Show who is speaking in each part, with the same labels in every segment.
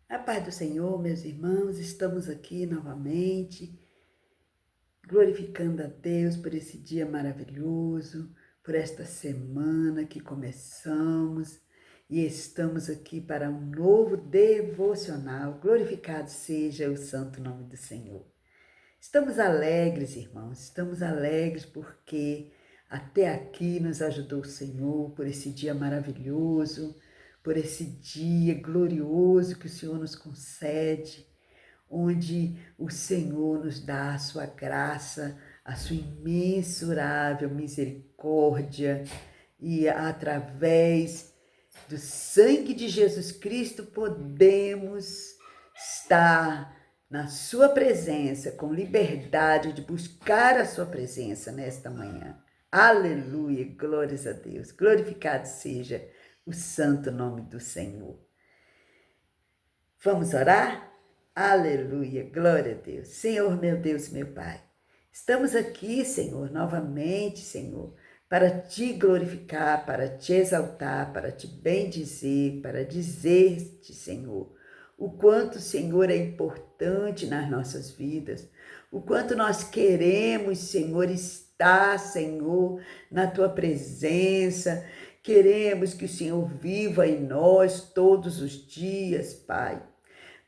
Speaker 1: A paz do Senhor, meus irmãos, estamos aqui novamente, glorificando a Deus por esse dia maravilhoso, por esta semana que começamos e estamos aqui para um novo devocional. Glorificado seja o santo nome do Senhor. Estamos alegres, irmãos, estamos alegres porque até aqui nos ajudou o Senhor por esse dia maravilhoso, por esse dia glorioso que o Senhor nos concede, onde o Senhor nos dá a sua graça, a sua imensurável misericórdia e através do sangue de Jesus Cristo podemos estar na sua presença, com liberdade de buscar a sua presença nesta manhã. Aleluia, glórias a Deus. Glorificado seja o santo nome do Senhor. Vamos orar? Aleluia, glória a Deus. Senhor, meu Deus, meu Pai, estamos aqui, Senhor, novamente, Senhor, para te glorificar, para te exaltar, para te bendizer, para dizer-te, Senhor, o quanto o Senhor é importante nas nossas vidas, o quanto nós queremos, Senhor, estar, Senhor, na tua presença. Queremos que o Senhor viva em nós todos os dias, Pai.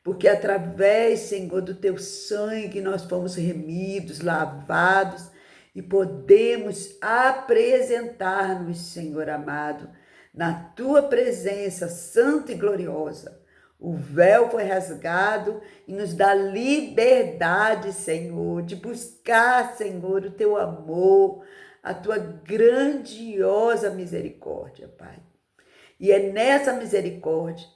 Speaker 1: Porque através, Senhor, do teu sangue nós fomos remidos, lavados e podemos apresentar-nos, Senhor amado, na tua presença santa e gloriosa. O véu foi rasgado e nos dá liberdade, Senhor, de buscar, Senhor, o teu amor, a tua grandiosa misericórdia, Pai. E é nessa misericórdia,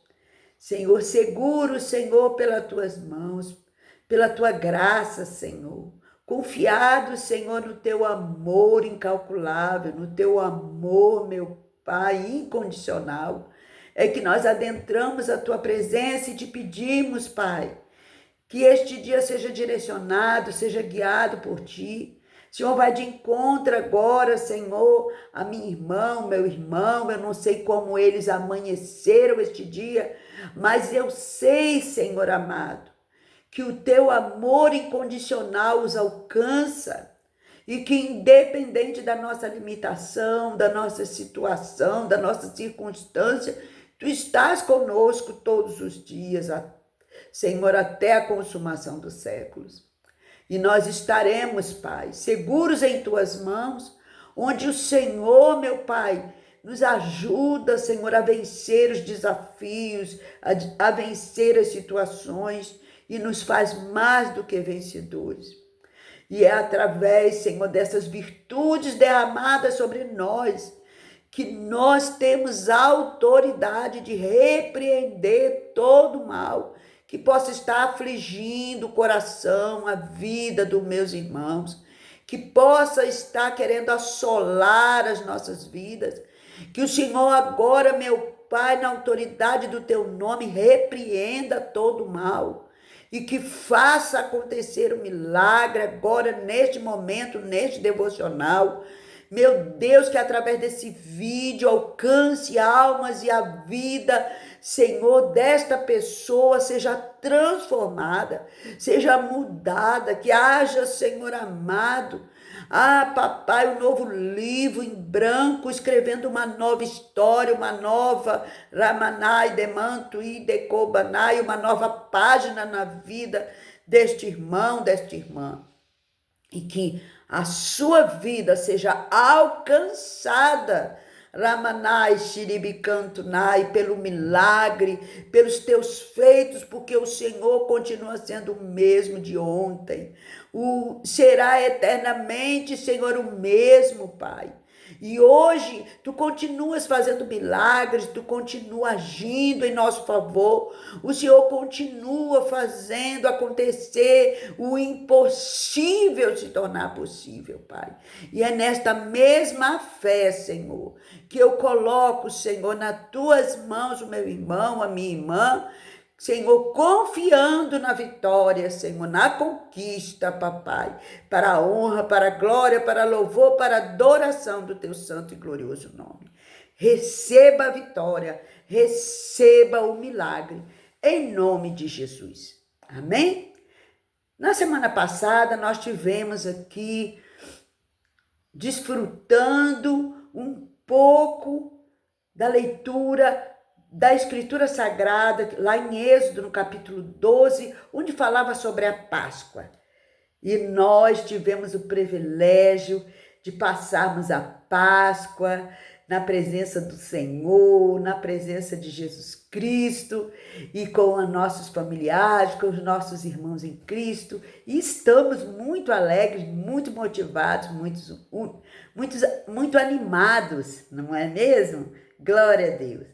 Speaker 1: Senhor, seguro, Senhor, pelas tuas mãos, pela tua graça, Senhor. Confiado, Senhor, no teu amor incalculável, no teu amor, meu Pai, incondicional. É que nós adentramos a tua presença e te pedimos, Pai, que este dia seja direcionado, seja guiado por ti. Senhor, vai de encontro agora, Senhor, a minha irmã, meu irmão, eu não sei como eles amanheceram este dia, mas eu sei, Senhor amado, que o teu amor incondicional os alcança e que independente da nossa limitação, da nossa situação, da nossa circunstância, tu estás conosco todos os dias, Senhor, até a consumação dos séculos. E nós estaremos, Pai, seguros em tuas mãos, onde o Senhor, meu Pai, nos ajuda, Senhor, a vencer os desafios, a vencer as situações e nos faz mais do que vencedores. E é através, Senhor, dessas virtudes derramadas sobre nós que nós temos a autoridade de repreender todo o mal que possa estar afligindo o coração, a vida dos meus irmãos, que possa estar querendo assolar as nossas vidas, que o Senhor agora, meu Pai, na autoridade do teu nome, repreenda todo o mal e que faça acontecer o milagre agora, neste momento, neste devocional. Meu Deus, que através desse vídeo alcance almas e a vida, Senhor, desta pessoa seja transformada, seja mudada, que haja, Senhor amado, papai, um novo livro em branco, escrevendo uma nova história, uma nova Ramanai, Demanto e Decobanai, uma nova página na vida deste irmão, desta irmã. E que a sua vida seja alcançada, Ramanai, Shiribikantunai, pelo milagre, pelos teus feitos, porque o Senhor continua sendo o mesmo de ontem. Será eternamente, Senhor, o mesmo, Pai. E hoje tu continuas fazendo milagres, tu continua agindo em nosso favor, o Senhor continua fazendo acontecer o impossível se tornar possível, Pai. E é nesta mesma fé, Senhor, que eu coloco, Senhor, nas tuas mãos o meu irmão, a minha irmã, Senhor, confiando na vitória, Senhor, na conquista, papai, para a honra, para a glória, para a louvor, para a adoração do teu santo e glorioso nome. Receba a vitória, receba o milagre, em nome de Jesus. Amém? Na semana passada, nós tivemos aqui desfrutando um pouco da leitura da Escritura Sagrada, lá em Êxodo, no capítulo 12, onde falava sobre a Páscoa. E nós tivemos o privilégio de passarmos a Páscoa na presença do Senhor, na presença de Jesus Cristo e com os nossos familiares, com os nossos irmãos em Cristo. E estamos muito alegres, muito motivados, muito animados, não é mesmo? Glória a Deus.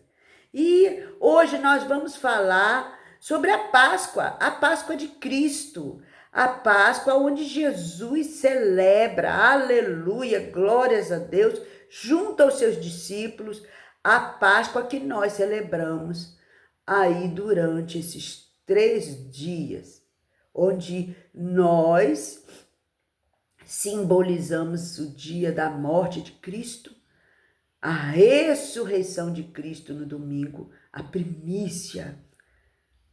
Speaker 1: E hoje nós vamos falar sobre a Páscoa de Cristo. A Páscoa onde Jesus celebra, aleluia, glórias a Deus, junto aos seus discípulos, a Páscoa que nós celebramos aí durante esses 3 dias, onde nós simbolizamos o dia da morte de Cristo, a ressurreição de Cristo no domingo, a primícia,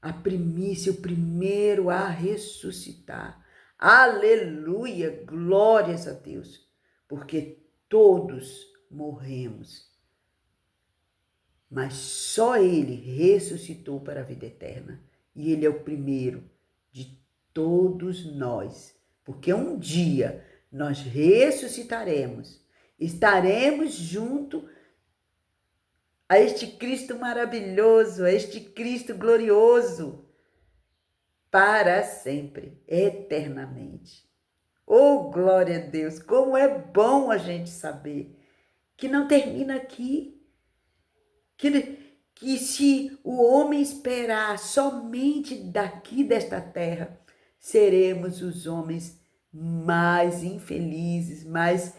Speaker 1: o primeiro a ressuscitar. Aleluia, glórias a Deus, porque todos morremos, mas só Ele ressuscitou para a vida eterna. E Ele é o primeiro de todos nós, porque um dia nós ressuscitaremos, estaremos junto a este Cristo maravilhoso, a este Cristo glorioso, para sempre, eternamente. Oh, glória a Deus! Como é bom a gente saber que não termina aqui, que se o homem esperar somente daqui desta terra, seremos os homens mais infelizes, mais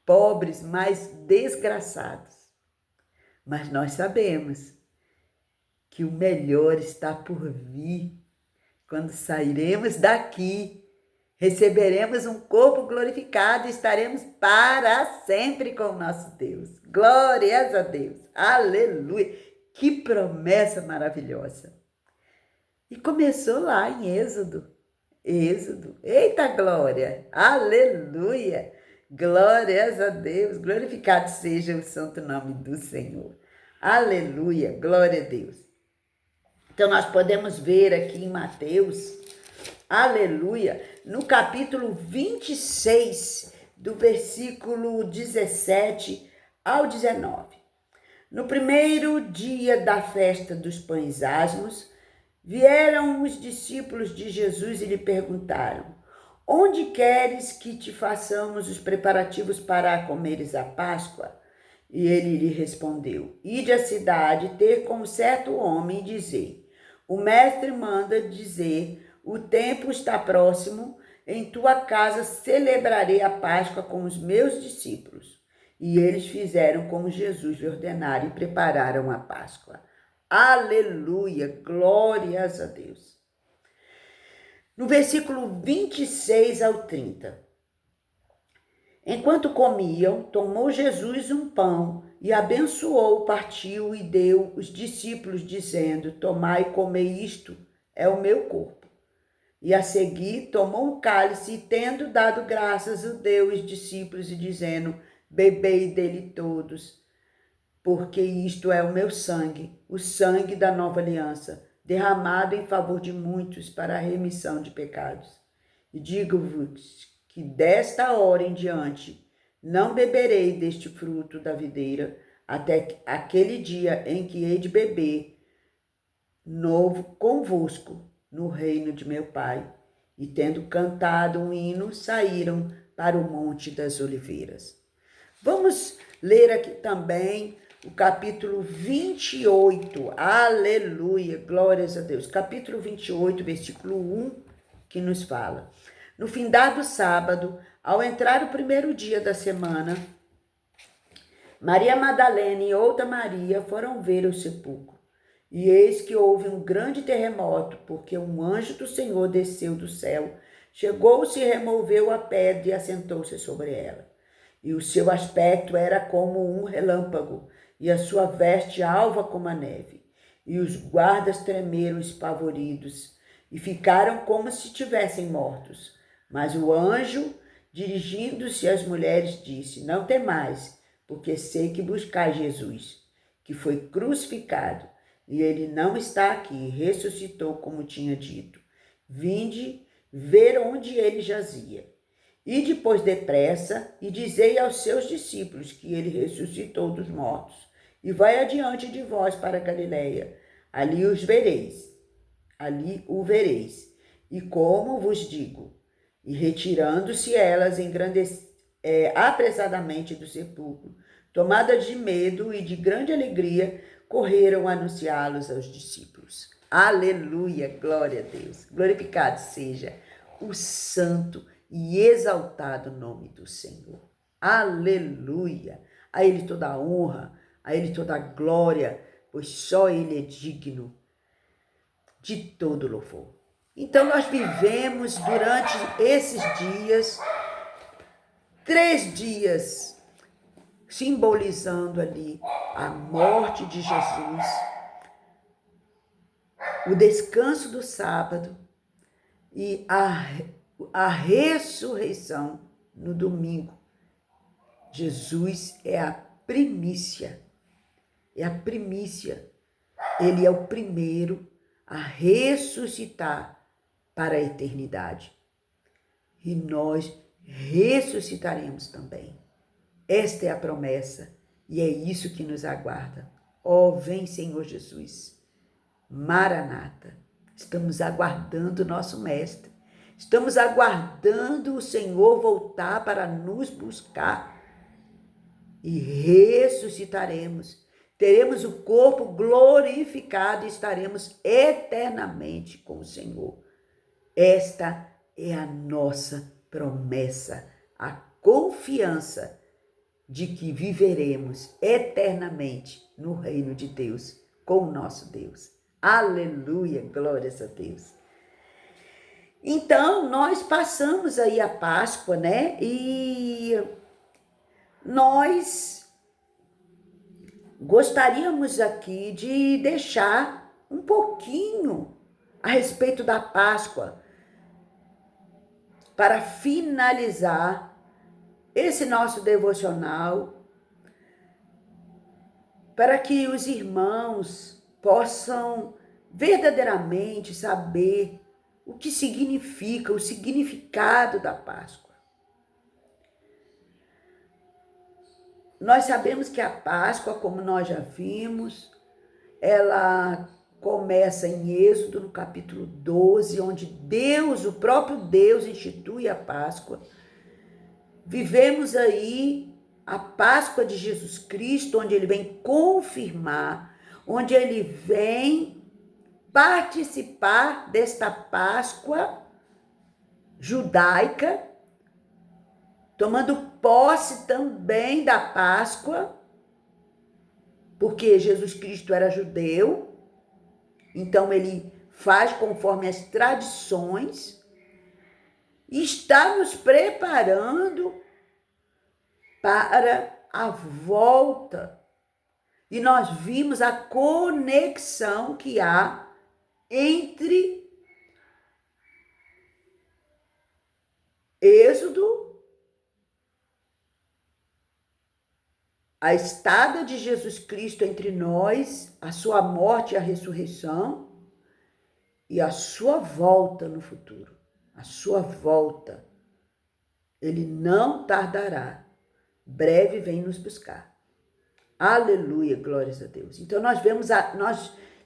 Speaker 1: pobres, mais desgraçados. Mas nós sabemos que o melhor está por vir. Quando sairemos daqui, receberemos um corpo glorificado e estaremos para sempre com o nosso Deus. Glórias a Deus. Aleluia. Que promessa maravilhosa. E começou lá em Êxodo. Eita glória. Aleluia. Glórias a Deus, glorificado seja o santo nome do Senhor. Aleluia, glória a Deus. Então nós podemos ver aqui em Mateus, aleluia, no capítulo 26, do versículo 17 ao 19. No primeiro dia da festa dos pães asmos, vieram os discípulos de Jesus e lhe perguntaram: onde queres que te façamos os preparativos para comeres a Páscoa? E ele lhe respondeu: ide à cidade ter com certo homem e dizer: o mestre manda dizer, o tempo está próximo, em tua casa celebrarei a Páscoa com os meus discípulos. E eles fizeram como Jesus lhe ordenara e prepararam a Páscoa. Aleluia, glórias a Deus. No versículo 26 ao 30. Enquanto comiam, tomou Jesus um pão e abençoou, partiu e deu os discípulos, dizendo: tomai e comei, isto é o meu corpo. E a seguir tomou um cálice e, tendo dado graças, o deu aos discípulos, e dizendo: bebei dele todos, porque isto é o meu sangue, o sangue da nova aliança, derramado em favor de muitos para a remissão de pecados. E digo-vos que desta hora em diante não beberei deste fruto da videira, até aquele dia em que hei de beber novo convosco no reino de meu Pai. E tendo cantado um hino, saíram para o Monte das Oliveiras. Vamos ler aqui também o capítulo 28, aleluia, glórias a Deus. Capítulo 28, versículo 1, que nos fala: no findar do sábado, ao entrar o primeiro dia da semana, Maria Madalena e outra Maria foram ver o sepulcro. E eis que houve um grande terremoto, porque um anjo do Senhor desceu do céu, chegou-se e removeu a pedra e assentou-se sobre ela. E o seu aspecto era como um relâmpago, e a sua veste alva como a neve. e os guardas tremeram espavoridos e ficaram como se tivessem mortos. Mas o anjo, dirigindo-se às mulheres, disse: Não temais, porque sei que buscais Jesus, que foi crucificado, e ele não está aqui, ressuscitou como tinha dito. Vinde ver onde ele jazia. E depois depressa, e dizei aos seus discípulos que ele ressuscitou dos mortos, e vai adiante de vós para Galiléia. Ali o vereis. E como vos digo, e retirando-se elas apressadamente do sepulcro, tomadas de medo e de grande alegria, correram a anunciá-los aos discípulos. Aleluia, glória a Deus. Glorificado seja o santo e exaltado nome do Senhor. Aleluia. A Ele toda a honra, a Ele toda a glória, pois só Ele é digno de todo louvor. Então nós vivemos durante esses dias, 3 dias, simbolizando ali a morte de Jesus, o descanso do sábado e a ressurreição no domingo. Jesus é a primícia, Ele é o primeiro a ressuscitar para a eternidade. E nós ressuscitaremos também. Esta é a promessa e é isso que nos aguarda. Ó, vem Senhor Jesus. Maranata. Estamos aguardando o nosso Mestre. Estamos aguardando o Senhor voltar para nos buscar. E ressuscitaremos. Teremos o corpo glorificado e estaremos eternamente com o Senhor. Esta é a nossa promessa, a confiança de que viveremos eternamente no reino de Deus, com o nosso Deus. Aleluia, glórias a Deus. Então, nós passamos aí a Páscoa, né? E nós gostaríamos aqui de deixar um pouquinho a respeito da Páscoa para finalizar esse nosso devocional, para que os irmãos possam verdadeiramente saber o que significa, o significado da Páscoa. Nós sabemos que a Páscoa, como nós já vimos, ela começa em Êxodo, no capítulo 12, onde Deus, o próprio Deus, institui a Páscoa. Vivemos aí a Páscoa de Jesus Cristo, onde ele vem confirmar, onde ele vem participar desta Páscoa judaica, tomando posse também da Páscoa, porque Jesus Cristo era judeu, então ele faz conforme as tradições e está nos preparando para a volta. E nós vimos a conexão que há entre Êxodo, a estada de Jesus Cristo entre nós, a sua morte e a ressurreição, e a sua volta no futuro. A sua volta. Ele não tardará. Breve vem nos buscar. Aleluia, glórias a Deus. Então nós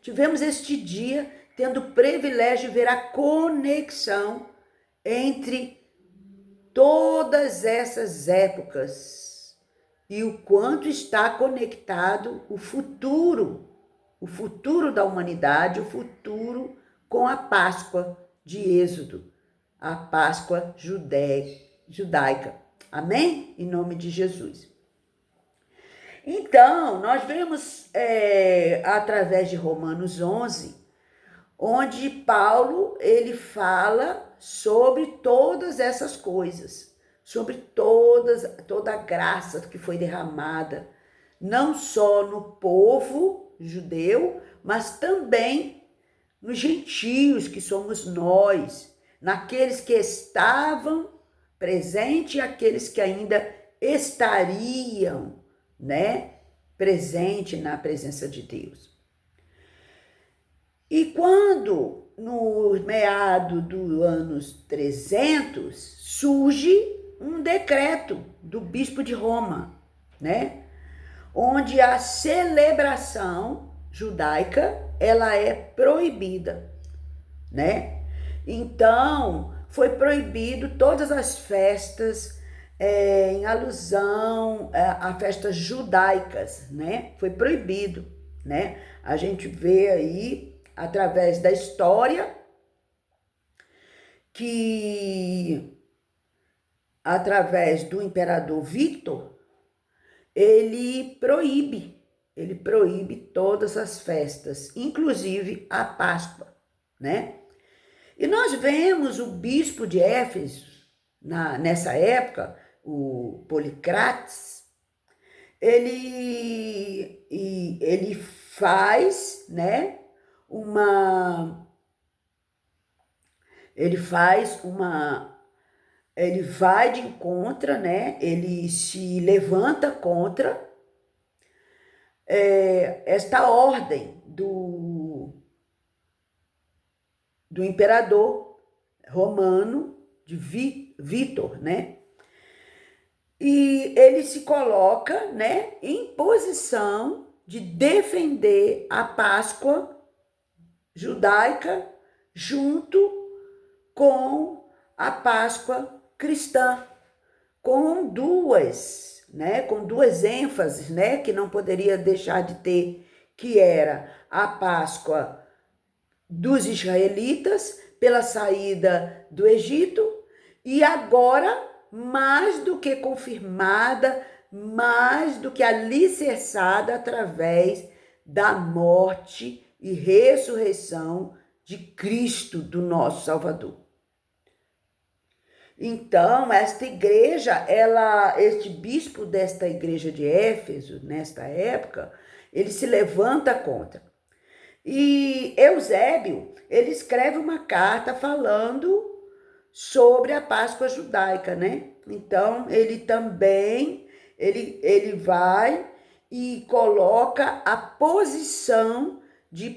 Speaker 1: tivemos este dia tendo o privilégio de ver a conexão entre todas essas épocas e o quanto está conectado o futuro da humanidade, o futuro com a Páscoa de Êxodo, a Páscoa judaica. Amém? Em nome de Jesus. Então, nós vemos através de Romanos 11, onde Paulo ele fala sobre todas essas coisas, sobre toda a graça que foi derramada, não só no povo judeu, mas também nos gentios, que somos nós, naqueles que estavam presentes e aqueles que ainda estariam, né, presente na presença de Deus. E quando, no meado dos anos 300, surge um decreto do bispo de Roma, né, onde a celebração judaica, ela é proibida, né? Então, foi proibido todas as festas em alusão a festas judaicas, né? Foi proibido, né? A gente vê aí, através da história, que através do imperador Victor, ele proíbe todas as festas, inclusive a Páscoa, né? E nós vemos o bispo de Éfeso, nessa época, o Policrates, ele faz, né, ele vai de encontro, né, ele se levanta contra esta ordem do imperador romano, de Vítor, né? E ele se coloca, né, em posição de defender a Páscoa judaica junto com a Páscoa cristã, com duas ênfases, né, que não poderia deixar de ter, que era a Páscoa dos israelitas pela saída do Egito, e agora mais do que confirmada, mais do que alicerçada através da morte e ressurreição de Cristo, do nosso Salvador. Então, esta igreja, este bispo desta igreja de Éfeso, nesta época, ele se levanta contra. E Eusébio, ele escreve uma carta falando sobre a Páscoa judaica, né? Então, ele também, ele vai e coloca a posição de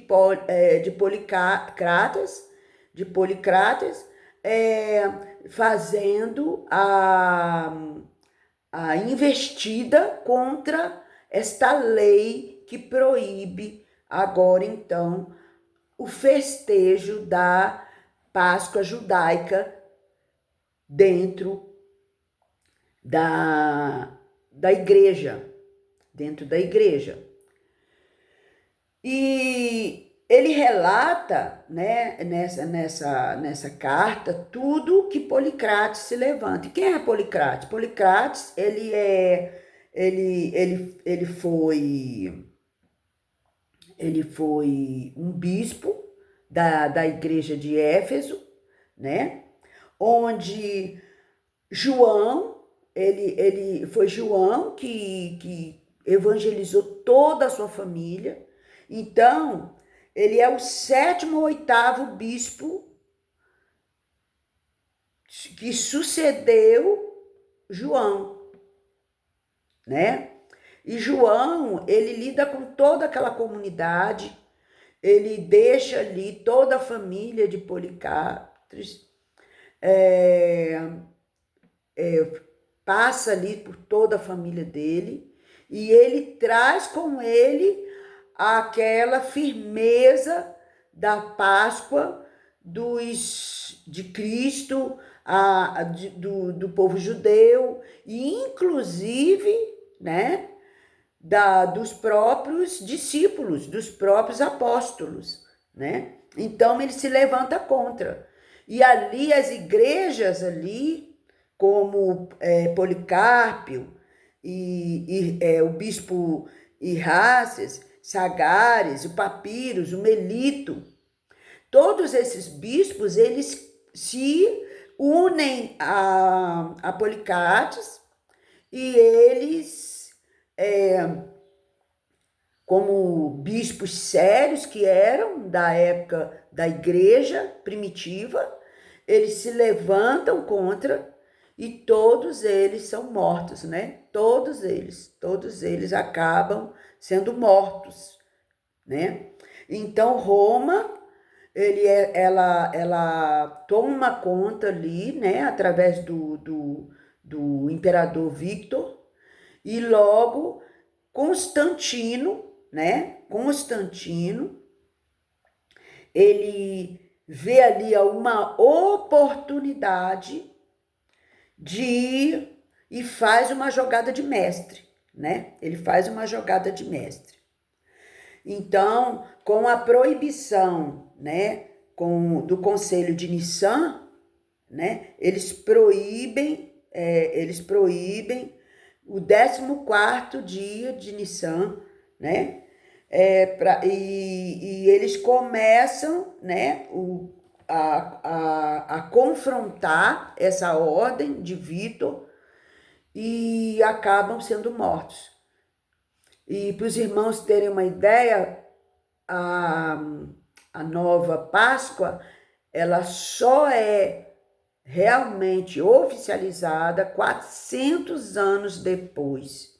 Speaker 1: Policrates, fazendo a investida contra esta lei que proíbe agora, então, o festejo da Páscoa judaica dentro da igreja, E ele relata, né, nessa carta, tudo que Policrates se levanta. E quem é Policrates? Policrates, ele foi um bispo da igreja de Éfeso, né? Onde João, foi João que evangelizou toda a sua família. Então, ele é o 7º ou 8º bispo que sucedeu João, né? E João, ele lida com toda aquela comunidade, ele deixa ali toda a família de Policrates, passa ali por toda a família dele, e ele traz com ele aquela firmeza da Páscoa de Cristo, do povo judeu, e inclusive, né, dos próprios discípulos, dos próprios apóstolos, né? Então ele se levanta contra. E ali as igrejas ali, como Policarpio e o bispo Irrácias, Sagares, o Papiros, o Melito, todos esses bispos, eles se unem a Policrates e eles como bispos sérios que eram da época da igreja primitiva, eles se levantam contra e todos eles são mortos, né? Todos eles acabam sendo mortos, né? Então Roma, ela toma conta ali, né? Através do imperador Victor, e logo Constantino, né? Constantino, ele vê ali uma oportunidade de ir e faz uma jogada de mestre, né? Ele faz uma jogada de mestre. Então, com a proibição, né, do Conselho de Nicã, né, eles proíbem o 14º dia de Nicã, né? E eles começam, né, a confrontar essa ordem de Vítor e acabam sendo mortos. E para os irmãos terem uma ideia, a nova Páscoa, ela só é realmente oficializada 400 anos depois,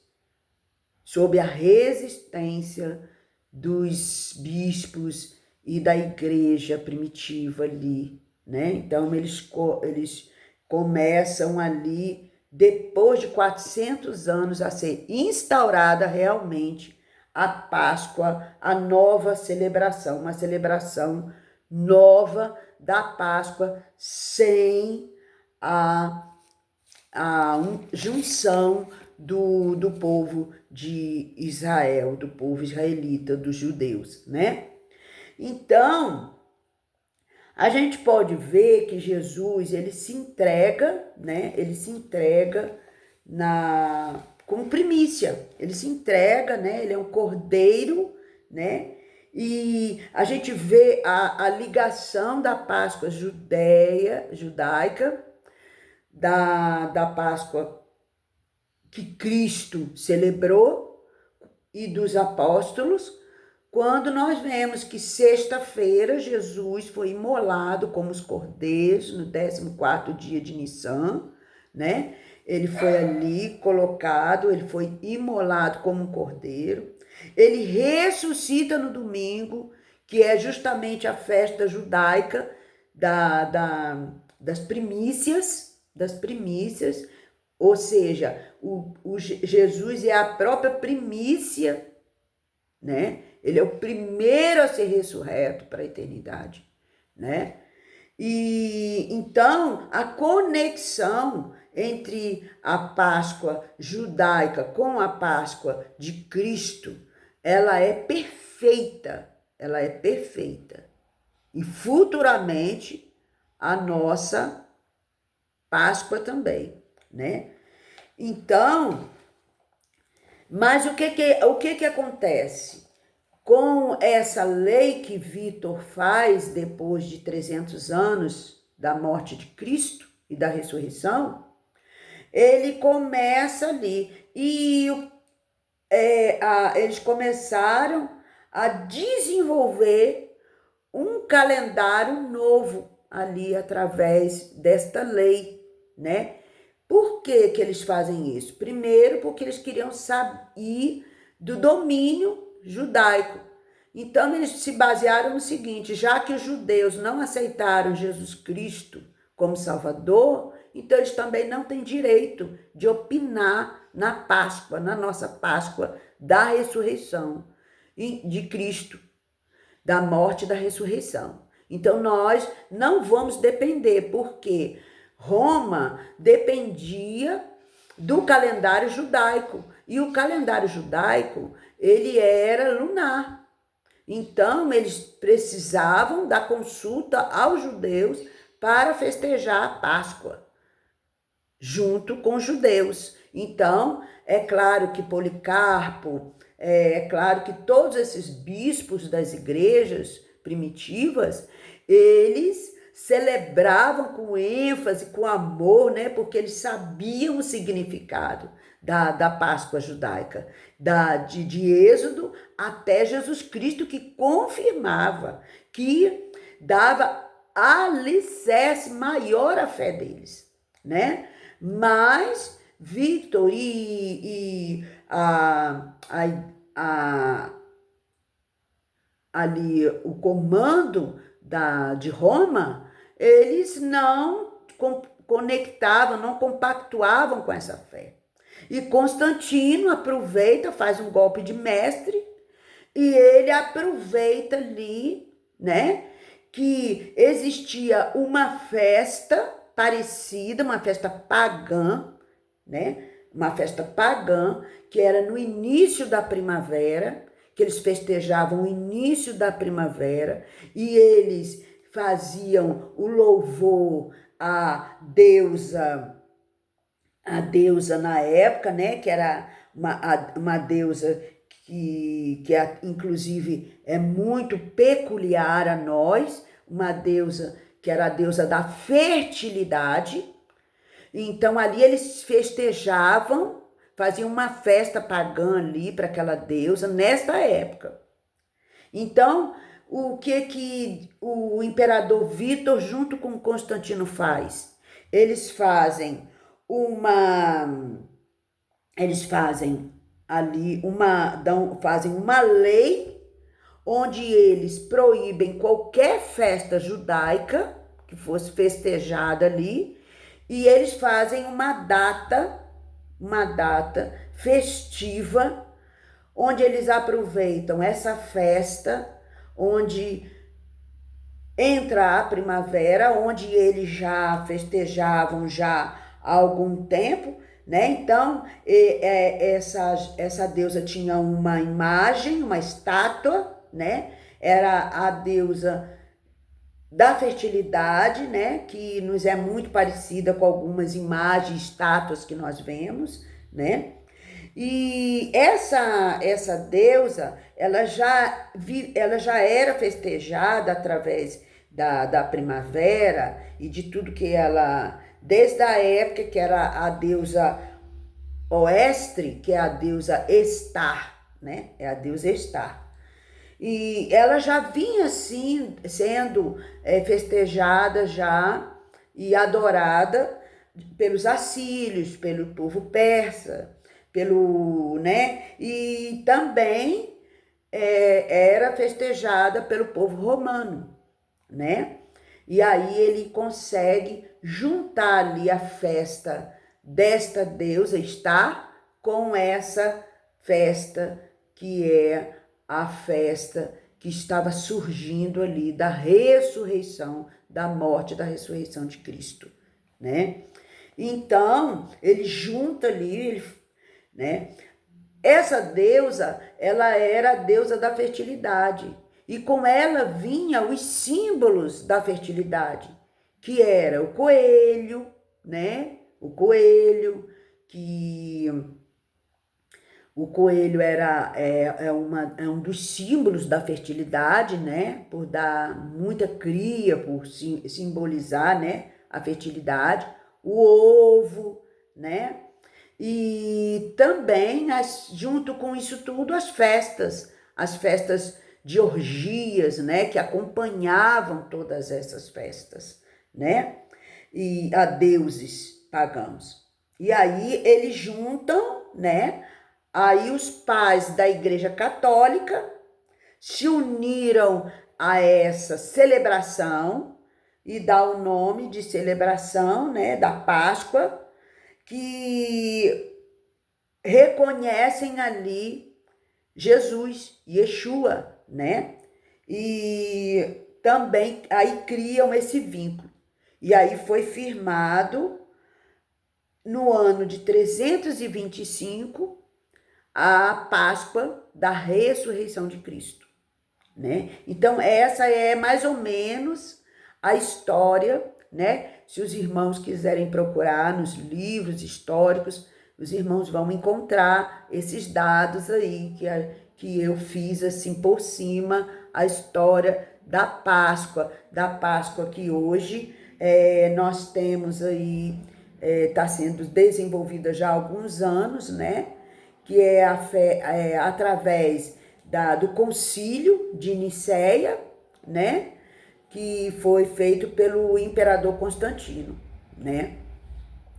Speaker 1: sob a resistência dos bispos e da igreja primitiva ali, né? Então, eles começam ali, depois de 400 anos, a ser instaurada realmente a Páscoa, a nova celebração, uma celebração nova da Páscoa, sem a junção do povo de Israel, do povo israelita, dos judeus, né? Então, a gente pode ver que Jesus, ele se entrega, né? Ele se entrega como primícia. Ele se entrega, né? Ele é um cordeiro, né? E a gente vê a ligação da Páscoa judaica, da Páscoa que Cristo celebrou e dos apóstolos, quando nós vemos que sexta-feira Jesus foi imolado como os cordeiros no 14º dia de Nicã, né? Ele foi ali colocado, ele foi imolado como um cordeiro. Ele ressuscita no domingo, que é justamente a festa judaica das primícias, ou seja, Jesus é a própria primícia, né? Ele é o primeiro a ser ressurreto para a eternidade, né? E então a conexão entre a Páscoa judaica com a Páscoa de Cristo, ela é perfeita, E futuramente a nossa Páscoa também, né? Então, mas o que acontece? Com essa lei que Vítor faz depois de 300 anos da morte de Cristo e da ressurreição, ele começa ali e eles começaram a desenvolver um calendário novo ali através desta lei, né? Por que eles fazem isso? Primeiro, porque eles queriam sair do domínio judaico. Então, eles se basearam no seguinte: já que os judeus não aceitaram Jesus Cristo como Salvador, então eles também não têm direito de opinar na Páscoa, na nossa Páscoa da ressurreição de Cristo, da morte e da ressurreição. Então, nós não vamos depender, porque Roma dependia do calendário judaico, e o calendário judaico, ele era lunar. Então, eles precisavam da consulta aos judeus para festejar a Páscoa, junto com os judeus. Então, é claro que Policarpo, é claro que todos esses bispos das igrejas primitivas, eles celebravam com ênfase, com amor, né? Porque eles sabiam o significado da Páscoa judaica, de Êxodo até Jesus Cristo, que confirmava, que dava alicerce maior à fé deles, né? Mas Victor e ali o comando de Roma, eles não conectavam, não compactuavam com essa fé. E Constantino aproveita, faz um golpe de mestre, e ele aproveita ali, né, que existia uma festa parecida, uma festa pagã, né, uma festa pagã, que era no início da primavera, que eles festejavam o início da primavera, e eles faziam o louvor à deusa na época, né, que era uma deusa inclusive é muito peculiar a nós, uma deusa que era a deusa da fertilidade. Então ali eles festejavam, faziam uma festa pagã ali para aquela deusa nesta época. Então, o que o imperador Vítor junto com Constantino faz? Eles fazem fazem uma lei onde eles proíbem qualquer festa judaica que fosse festejada ali, e eles fazem uma data festiva, onde eles aproveitam essa festa, onde entra a primavera, onde eles já festejavam já há algum tempo, né? Então, essa deusa tinha uma imagem, uma estátua, né? Era a deusa da fertilidade, né? Que nos é muito parecida com algumas imagens, estátuas que nós vemos, né? E essa deusa, ela já era festejada através da primavera e de tudo que ela, desde a época que era a deusa Oestre, que é a deusa Estar, né? É a deusa Estar. E ela já vinha assim sendo festejada já e adorada pelos assírios, pelo povo persa, né? E também era festejada pelo povo romano, né? E aí ele consegue juntar ali a festa desta deusa Estar com essa festa que é a festa que estava surgindo ali da ressurreição, da morte e da ressurreição de Cristo, né? Então, ele junta ali, né? Essa deusa, ela era a deusa da fertilidade, e com ela vinha os símbolos da fertilidade, que era o coelho, né? O coelho é um dos símbolos da fertilidade, né? Por dar muita cria, por simbolizar, né, a fertilidade. O ovo, né? E também, junto com isso tudo, as festas de orgias, né? Que acompanhavam todas essas festas, né? E a deuses pagãos. E aí eles juntam, né? Aí os pais da Igreja Católica se uniram a essa celebração e dá o nome de celebração, né, da Páscoa, que reconhecem ali Jesus, Yeshua, né? E também aí criam esse vínculo. E aí foi firmado no ano de 325 a Páscoa da ressurreição de Cristo, né? Então, essa é mais ou menos a história, né? Se os irmãos quiserem procurar nos livros históricos, os irmãos vão encontrar esses dados aí que eu fiz assim por cima, a história da Páscoa que hoje nós temos aí, está sendo desenvolvida já há alguns anos, né? Que é a fé através do Concílio de Nicéia, né? Que foi feito pelo imperador Constantino, né?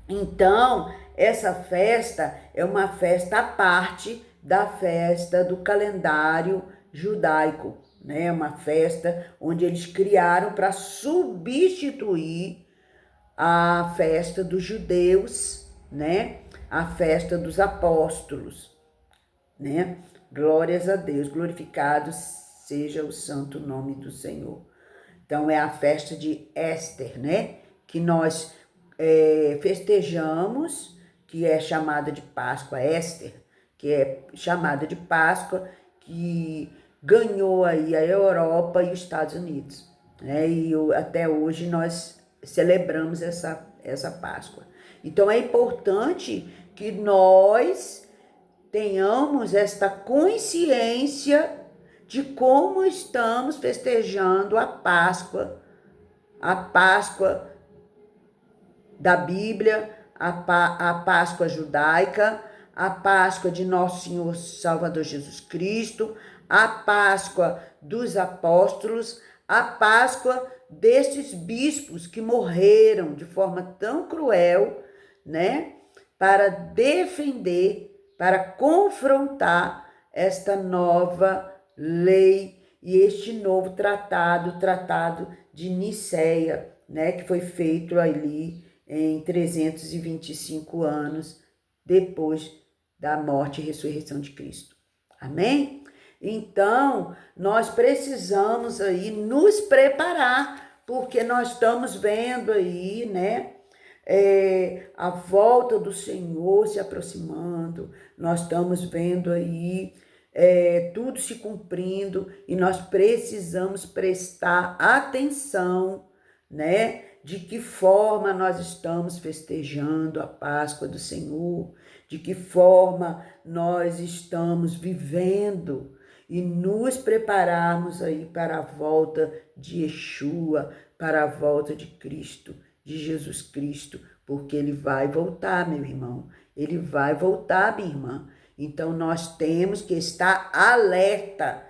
Speaker 1: Então, essa festa é uma festa à parte da festa do calendário judaico, né? Uma festa onde eles criaram para substituir a festa dos judeus, né? A festa dos apóstolos, né? Glórias a Deus, glorificado seja o santo nome do Senhor. Então, é a festa de Éster, né? Que nós festejamos, que é chamada de Páscoa, Éster, que é chamada de Páscoa, que ganhou aí a Europa e os Estados Unidos, né? E até hoje nós celebramos essa Páscoa. Então, é importante que nós tenhamos esta consciência de como estamos festejando a Páscoa da Bíblia, a Páscoa judaica, a Páscoa de Nosso Senhor Salvador Jesus Cristo, a Páscoa dos apóstolos, a Páscoa destes bispos que morreram de forma tão cruel, né, para defender, para confrontar esta nova lei e este novo tratado, o Tratado de Nicéia, né, que foi feito ali em 325 anos depois da morte e ressurreição de Cristo. Amém? Então, nós precisamos aí nos preparar, porque nós estamos vendo aí, né, a volta do Senhor se aproximando, nós estamos vendo aí tudo se cumprindo e nós precisamos prestar atenção, né, de que forma nós estamos festejando a Páscoa do Senhor, de que forma nós estamos vivendo e nos prepararmos aí para a volta de Yeshua, para a volta de Cristo, de Jesus Cristo, porque ele vai voltar, meu irmão, ele vai voltar, minha irmã. Então nós temos que estar alerta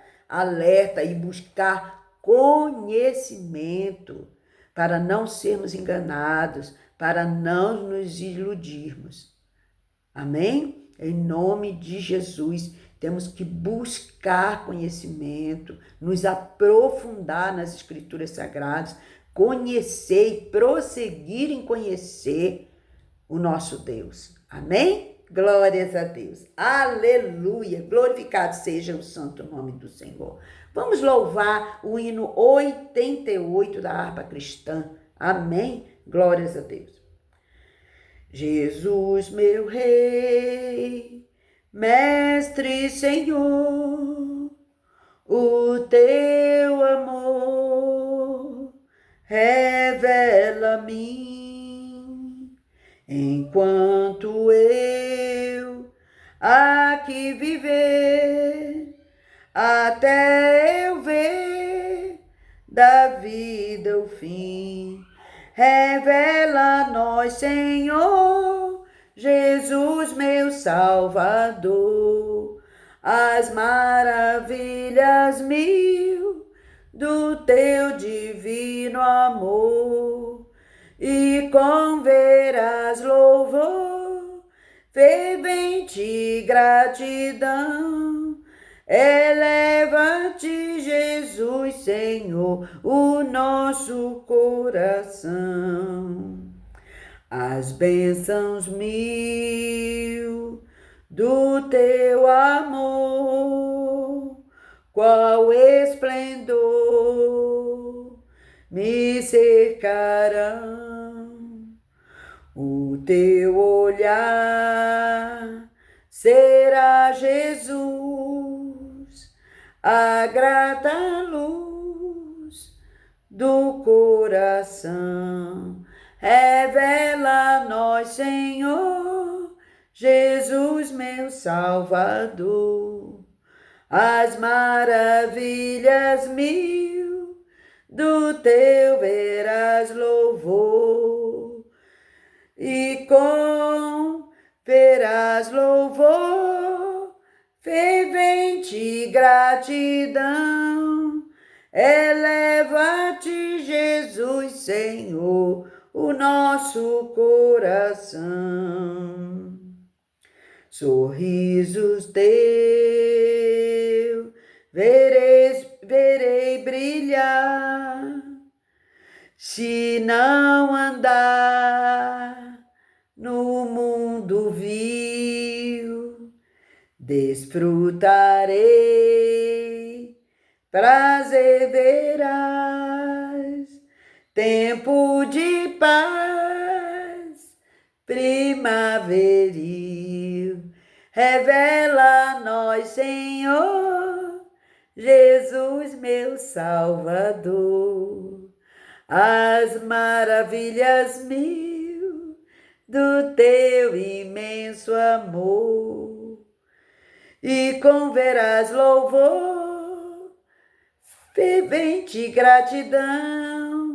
Speaker 1: e buscar conhecimento para não sermos enganados, para não nos iludirmos. Amém? Em nome de Jesus, temos que buscar conhecimento, nos aprofundar nas Escrituras Sagradas, conhecer e prosseguir em conhecer o nosso Deus. Amém? Glórias a Deus. Aleluia. Glorificado seja o santo nome do Senhor. Vamos louvar o hino 88 da harpa cristã. Amém? Glórias a Deus. Jesus, meu Rei, Mestre, Senhor, o teu amor revela a mim, enquanto eu aqui viver, até eu ver da vida o fim. Revela a nós, Senhor, Jesus, meu Salvador, as maravilhas mil do teu divino amor, e com veras louvor, fervente gratidão, eleva-te, Jesus, Senhor, o nosso coração. As bênçãos mil do teu amor, qual esplendor me cercarão. O teu olhar será, Jesus, a grata luz do coração. Revela a nós, Senhor, Jesus, meu Salvador, as maravilhas mil do teu verás louvor, e com verás louvor, fervente gratidão. Eleva-te, Jesus, Senhor, o nosso coração. Sorrisos teus verei brilhar, se não andar no mundo vil, desfrutarei, prazer verás, tempo de paz primaveril. Revela a nós, Senhor, Jesus, meu Salvador, as maravilhas mil do teu imenso amor, e com verás louvor, fervente gratidão.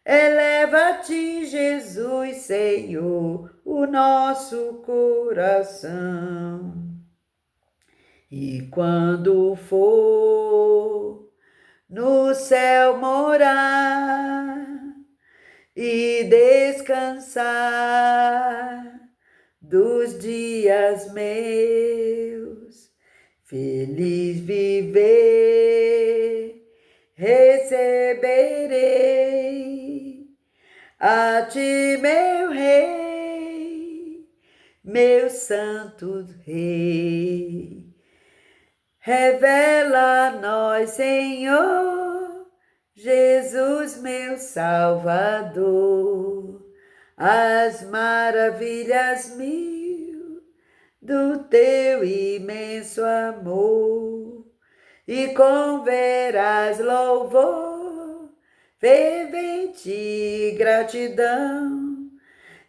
Speaker 1: Eleva-te, Jesus, Senhor, o nosso coração. E quando for no céu morar e descansar dos dias meus, feliz viver receberei a ti, meu Rei, meu santo Rei. Revela a nós, Senhor, Jesus, meu Salvador, as maravilhas mil do teu imenso amor, e com verás louvor, fervente gratidão.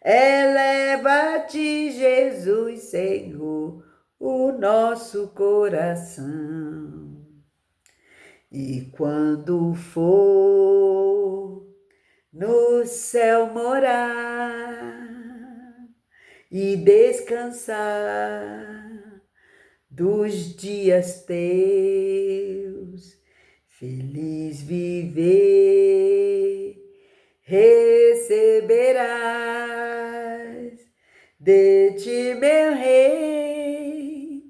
Speaker 1: Eleva-te, Jesus, Senhor, o nosso coração. E quando for no céu morar e descansar dos dias teus, feliz viver receberás de ti, meu Rei,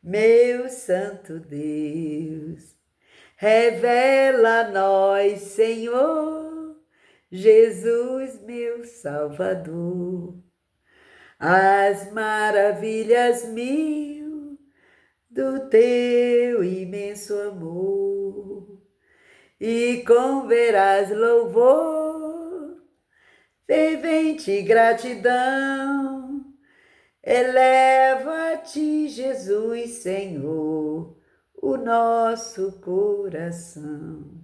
Speaker 1: meu santo Deus. Revela a nós, Senhor, Jesus, meu Salvador, as maravilhas mil do teu imenso amor, e com verás louvor, fervente gratidão. Eleva-te, Jesus, Senhor, o nosso coração.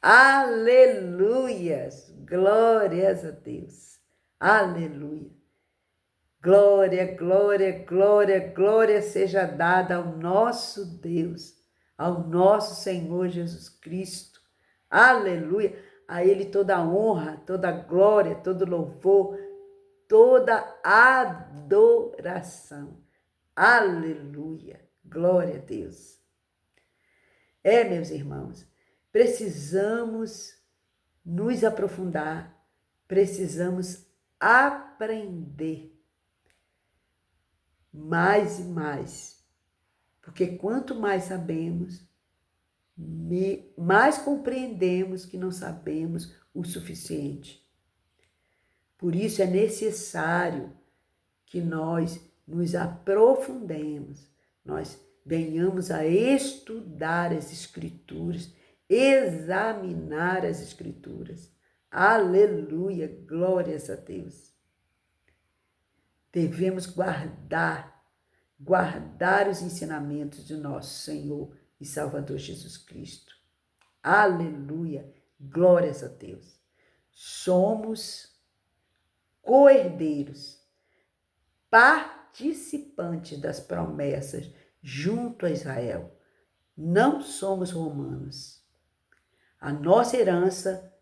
Speaker 1: Aleluias! Glórias a Deus. Aleluia! Glória, glória, glória, glória seja dada ao nosso Deus, ao nosso Senhor Jesus Cristo. Aleluia! A Ele toda a honra, toda a glória, todo louvor, toda adoração. Aleluia! Glória a Deus. Meus irmãos, precisamos nos aprofundar, precisamos aprender mais e mais, porque quanto mais sabemos, mais compreendemos que não sabemos o suficiente. Por isso é necessário que nós nos aprofundemos, nós venhamos a estudar as Escrituras, examinar as Escrituras. Aleluia, glórias a Deus. Devemos guardar os ensinamentos de nosso Senhor e Salvador Jesus Cristo. Aleluia, glórias a Deus. Somos co-herdeiros, participantes das promessas junto a Israel. Não somos romanos. A nossa herança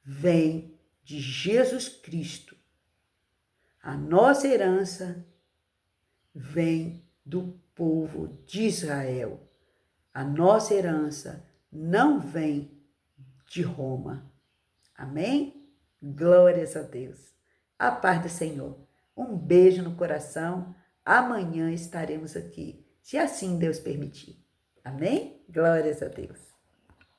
Speaker 1: vem de Jesus Cristo. A nossa herança vem do povo de Israel. A nossa herança não vem de Roma. Amém? Glórias a Deus. A paz do Senhor. Um beijo no coração. Amanhã estaremos aqui, se assim Deus permitir. Amém? Glórias a Deus.